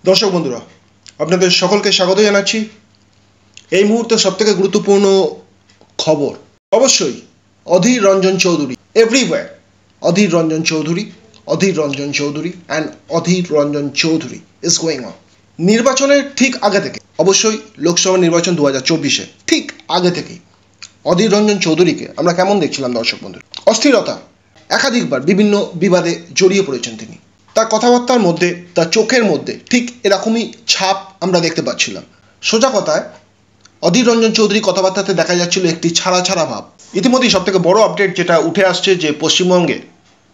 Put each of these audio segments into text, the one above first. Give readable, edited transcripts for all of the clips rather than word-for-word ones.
দর্শক বন্ধুরা, আপনাদের সকলকে স্বাগত জানাচ্ছি। এই মুহূর্তে সবথেকে গুরুত্বপূর্ণ খবর অবশ্যই Adhir Ranjan Chowdhury. Everywhere Adhir Ranjan Chowdhury, Adhir Ranjan Chowdhury and Adhir Ranjan Chowdhury is going on. নির্বাচনের ঠিক আগে থেকে, অবশ্যই লোকসভা নির্বাচন 2024-এ ঠিক আগে থেকেই অধীর রঞ্জন চৌধুরীকে আমরা কেমন দেখছিলাম দর্শক বন্ধুরা? অস্থিরতা, একাধিকবার বিভিন্ন বিবাদে জড়িয়ে পড়েছেন তিনি। তার কথাবার্তার মধ্যে, তার চোখের মধ্যে ঠিক এরকমই ছাপ আমরা দেখতে পাচ্ছিলাম। সোজা কথায় অধীর রঞ্জন চৌধুরী কথাবার্তাতে দেখা যাচ্ছিল একটি ছাড়া ছাড়া ভাব। ইতিমধ্যেই সবথেকে বড় আপডেট যেটা উঠে আসছে যে পশ্চিমবঙ্গে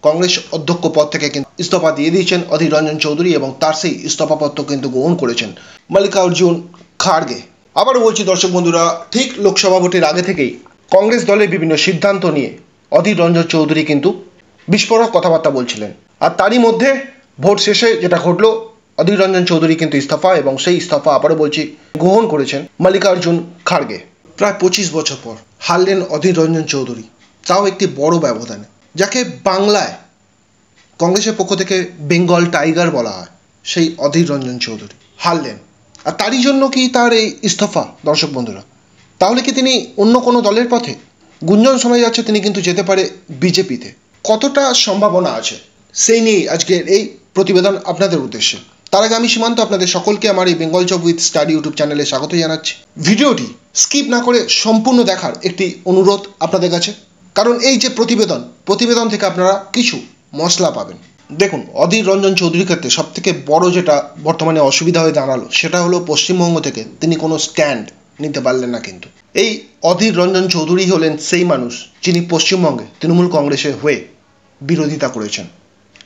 কংগ্রেস অধ্যক্ষ পদ থেকে কিন্তু ইস্তফা দিয়ে দিয়েছেন অধীর রঞ্জন চৌধুরী এবং তার সেই ইস্তফাপত্র কিন্তু গ্রহণ করেছেন মল্লিকার্জুন খাড়গে। আবারও বলছি দর্শক বন্ধুরা, ঠিক লোকসভা ভোটের আগে থেকেই কংগ্রেস দলের বিভিন্ন সিদ্ধান্ত নিয়ে অধীর রঞ্জন চৌধুরী কিন্তু বিস্ফোরক কথাবার্তা বলছিলেন। আর তারই মধ্যে ভোট শেষে যেটা ঘটলো, অধীর রঞ্জন চৌধুরী কিন্তু ইস্তফা, এবং সেই ইস্তফা আবারও বলছি গ্রহণ করেছেন মল্লিকার্জুন খাড়গে। প্রায় 25 বছর পর হারলেন অধীর রঞ্জন চৌধুরী, তাও একটি বড় ব্যবধানে। যাকে বাংলায় কংগ্রেসের পক্ষ থেকে বেঙ্গল টাইগার বলা হয়, সেই অধীর রঞ্জন চৌধুরী হারলেন। আর তারই জন্য কি তার এই ইস্তফা দর্শক বন্ধুরা? তাহলে কি তিনি অন্য কোনো দলের পথে? গুঞ্জন শোনা যাচ্ছে তিনি কিন্তু যেতে পারে বিজেপিতে। কতটা সম্ভাবনা আছে সেই নিয়ে আজকের এই প্রতিবেদন আপনাদের উদ্দেশ্যে। তার আগে আমি সীমান্ত আপনাদের সকলকে আমার এই Bengal job with study YouTube চ্যানেলে স্বাগত জানাচ্ছি। ভিডিওটি স্কিপ না করে সম্পূর্ণ দেখার একটি অনুরোধ আপনাদের কাছে, কারণ এই যে প্রতিবেদন থেকে আপনারা কিছু মশলা পাবেন। দেখুন, অধীর রঞ্জন চৌধুরীর ক্ষেত্রে সবথেকে বড় যেটা বর্তমানে অসুবিধা হয়ে দাঁড়ালো সেটা হলো পশ্চিমবঙ্গ থেকে তিনি কোনো স্ট্যান্ড নিতে পারলেন না। কিন্তু এই অধীর রঞ্জন চৌধুরী হলেন সেই মানুষ যিনি পশ্চিমবঙ্গে তৃণমূল কংগ্রেসের হয়ে বিরোধিতা করেছেন,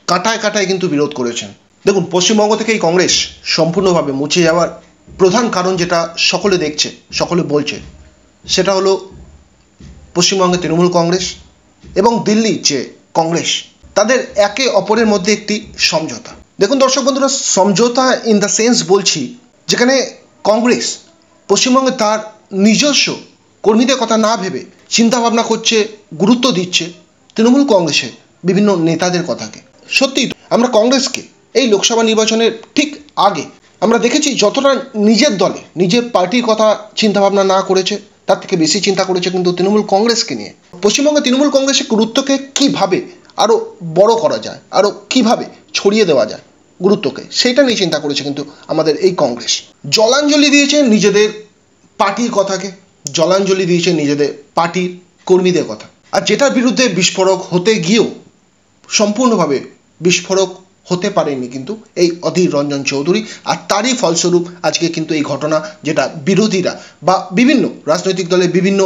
কাঁটায় কাঁটায় কিন্তু বিরোধ করেছেন। দেখুন, পশ্চিমবঙ্গ থেকে এই কংগ্রেস সম্পূর্ণভাবে মুছে যাওয়ার প্রধান কারণ যেটা সকলে দেখছে, সকলে বলছে, সেটা হলো পশ্চিমবঙ্গে তৃণমূল কংগ্রেস এবং দিল্লির যে কংগ্রেস, তাদের একে অপরের মধ্যে একটি সমঝোতা। দেখুন দর্শক বন্ধুরা, সমঝোতা ইন দ্য সেন্স বলছি যেখানে কংগ্রেস পশ্চিমবঙ্গে তার নিজস্ব কর্মীদের কথা না ভেবে চিন্তাভাবনা করছে, গুরুত্ব দিচ্ছে তৃণমূল কংগ্রেসের বিভিন্ন নেতাদের কথাকে। সত্যিই আমরা কংগ্রেসকে এই লোকসভা নির্বাচনের ঠিক আগে আমরা দেখেছি যতটা নিজের দলে, নিজের পার্টির কথা চিন্তাভাবনা না করেছে, তার থেকে বেশি চিন্তা করেছে কিন্তু তৃণমূল কংগ্রেসকে নিয়ে। পশ্চিমবঙ্গে তৃণমূল কংগ্রেসের গুরুত্বকে কীভাবে আরও বড় করা যায়, আরও কীভাবে ছড়িয়ে দেওয়া যায় গুরুত্বকে, সেইটা নিয়ে চিন্তা করেছে কিন্তু আমাদের এই কংগ্রেস। জলাঞ্জলি দিয়েছে নিজেদের পার্টির কথাকে, জলাঞ্জলি দিয়েছে নিজেদের পার্টির কর্মীদের কথা। আর যেটার বিরুদ্ধে বিস্ফোরক হতে গিয়েও সম্পূর্ণভাবে বিস্ফোরক হতে পারেনি কিন্তু এই অধীর রঞ্জন চৌধুরী। আর তারই ফলস্বরূপ আজকে কিন্তু এই ঘটনা, যেটা বিরোধীরা বা বিভিন্ন রাজনৈতিক দলের বিভিন্ন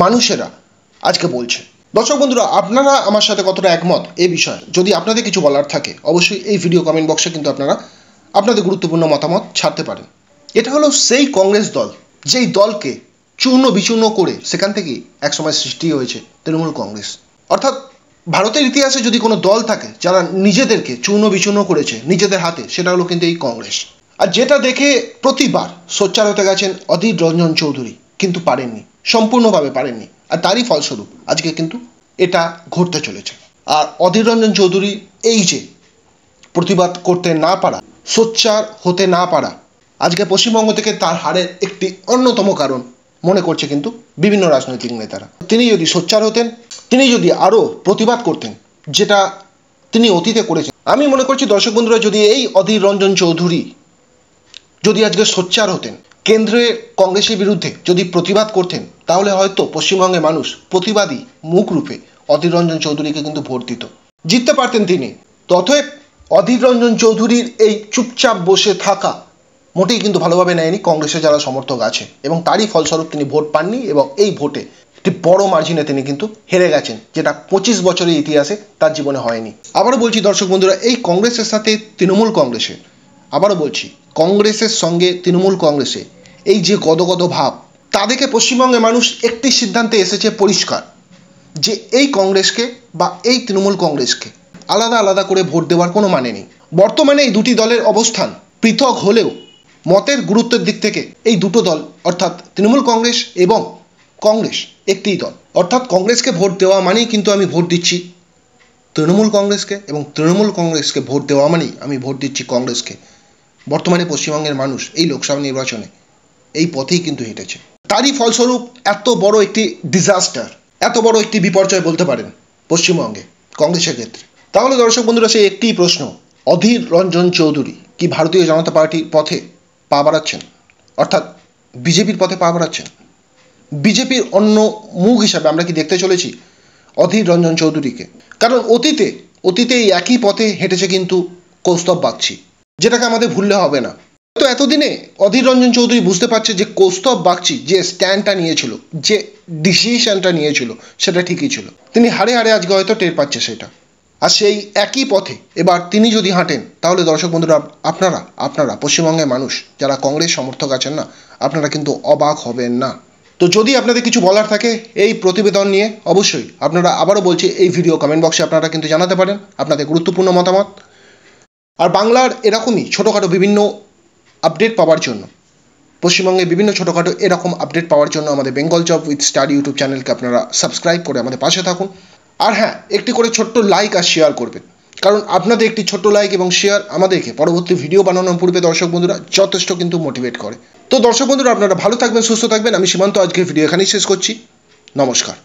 মানুষেরা আজকে বলছে। দর্শক বন্ধুরা, আপনারা আমার সাথে কতটা একমত এই বিষয়ে যদি আপনাদের কিছু বলার থাকে, অবশ্যই এই ভিডিও কমেন্ট বক্সে কিন্তু আপনারা আপনাদের গুরুত্বপূর্ণ মতামত ছাড়তে পারেন। এটা হলো সেই কংগ্রেস দল, যেই দলকে চূর্ণ বিচূর্ণ করে সেখান থেকেই একসময় সৃষ্টি হয়েছে তৃণমূল কংগ্রেস। অর্থাৎ ভারতের ইতিহাসে যদি কোনো দল থাকে যারা নিজেদেরকে চূর্ণ বিচূর্ণ করেছে নিজেদের হাতে, সেটা হলো কিন্তু এই কংগ্রেস। আর যেটা দেখে প্রতিবার সোচ্চার হতে গেছেন অধীর রঞ্জন চৌধুরী, কিন্তু পারেননি, সম্পূর্ণভাবে পারেননি। আর তারই ফলস্বরূপ আজকে কিন্তু এটা ঘটতে চলেছে। আর অধীর রঞ্জন চৌধুরী এই যে প্রতিবাদ করতে না পারা, সোচ্চার হতে না পারা, আজকে পশ্চিমবঙ্গ থেকে তার হারের একটি অন্যতম কারণ মনে করছে কিন্তু বিভিন্ন রাজনৈতিক নেতারা। তিনি যদি সোচ্চার হতেন, তিনি যদি আরও প্রতিবাদ করতেন যেটা তিনি অতীতে করেছেন, আমি মনে করছি দর্শক বন্ধুরা, যদি এই অধীর রঞ্জন চৌধুরী যদি আজকে সোচ্চার হতেন, কেন্দ্রে কংগ্রেসের বিরুদ্ধে যদি প্রতিবাদ করতেন, তাহলে হয়তো পশ্চিমবঙ্গের মানুষ প্রতিবাদী মুখ রূপে অধীর রঞ্জন চৌধুরীকে কিন্তু ভোট দিত, জিততে পারতেন তিনি। অতএব অধীর রঞ্জন চৌধুরীর এই চুপচাপ বসে থাকা মোটেই কিন্তু ভালোভাবে নেয়নি কংগ্রেসের যারা সমর্থক আছে, এবং তারই ফলস্বরূপ তিনি ভোট পাননি এবং এই ভোটে একটি বড় মার্জিনে তিনি কিন্তু হেরে গেছেন, যেটা 25 বছরের ইতিহাসে তার জীবনে হয়নি। আবারও বলছি দর্শক বন্ধুরা, এই কংগ্রেসের সাথে তৃণমূল কংগ্রেসের, আবারও বলছি কংগ্রেসের সঙ্গে তৃণমূল কংগ্রেসে এই যে গদগদ ভাব, তা দেখে পশ্চিমবঙ্গের মানুষ একটি সিদ্ধান্তে এসেছে পরিষ্কার, যে এই কংগ্রেসকে বা এই তৃণমূল কংগ্রেসকে আলাদা আলাদা করে ভোট দেওয়ার কোনো মানে নেই। বর্তমানে এই দুটি দলের অবস্থান পৃথক হলেও মতের গুরুত্বের দিক থেকে এই দুটো দল, অর্থাৎ তৃণমূল কংগ্রেস এবং কংগ্রেস একটিই দল। অর্থাৎ কংগ্রেসকে ভোট দেওয়া মানেই কিন্তু আমি ভোট দিচ্ছি তৃণমূল কংগ্রেসকে, এবং তৃণমূল কংগ্রেসকে ভোট দেওয়া মানেই আমি ভোট দিচ্ছি কংগ্রেসকে। বর্তমানে পশ্চিমবঙ্গের মানুষ এই লোকসভা নির্বাচনে এই পথেই কিন্তু হেঁটেছে। তারই ফলস্বরূপ এত বড় একটি ডিজাস্টার, এত বড় একটি বিপর্যয় বলতে পারেন পশ্চিমবঙ্গে কংগ্রেসের ক্ষেত্রে। তাহলে দর্শক বন্ধুরা, সেই একটি প্রশ্ন, অধীর রঞ্জন চৌধুরী কি ভারতীয় জনতা পার্টির পথে পা বাড়াচ্ছেন, অর্থাৎ বিজেপির পথে পা বাড়াচ্ছেন? বিজেপির অন্য মুখ হিসাবে আমরা কি দেখতে চলেছি অধীর রঞ্জন চৌধুরীকে? কারণ অতীতে এই একই পথে হেঁটেছে কিন্তু কৌস্তব বাগচি, যেটাকে আমাদের ভুললে হবে না। তো এতদিনে অধীর রঞ্জন চৌধুরী বুঝতে পারছে যে কৌস্তব বাগচি যে স্ট্যান্ডটা নিয়েছিল, যে ডিসিশনটা নিয়েছিল, সেটা ঠিকই ছিল। তিনি হারে হারে আজকে হয়তো টের পাচ্ছে সেটা। আর সেই একই পথে এবার তিনি যদি হাঁটেন, তাহলে দর্শক বন্ধুরা, আপনারা পশ্চিমবঙ্গের মানুষ যারা কংগ্রেস সমর্থক আছেন না, আপনারা কিন্তু অবাক হবেন না। তো যদি আপনাদের কিছু বলার থাকে এই প্রতিবেদন নিয়ে, অবশ্যই আপনারা, আবারও বলছি, এই ভিডিও কমেন্ট বক্সে আপনারা কিন্তু জানাতে পারেন আপনাদের গুরুত্বপূর্ণ মতামত। আর বাংলার এরকমই ছোটোখাটো বিভিন্ন আপডেট পাওয়ার জন্য, পশ্চিমবঙ্গের বিভিন্ন ছোটোখাটো এরকম আপডেট পাওয়ার জন্য আমাদের Bengal job with study YouTube চ্যানেলকে আপনারা সাবস্ক্রাইব করে আমাদের পাশে থাকুন। আর হ্যাঁ, একটি করে ছোট্ট লাইক আর শেয়ার করবেন, কারণ আপনাদের একটি ছোট্ট লাইক এবং শেয়ার আমাদেরকে পরবর্তী ভিডিও বানানোর পূর্বে দর্শক বন্ধুরা যথেষ্ট কিন্তু মোটিভেট করে। তো দর্শক বন্ধুরা, আপনারা ভালো থাকবেন, সুস্থ থাকবেন। আমি সীমান্ত আজকের ভিডিও এখানেই শেষ করছি। নমস্কার।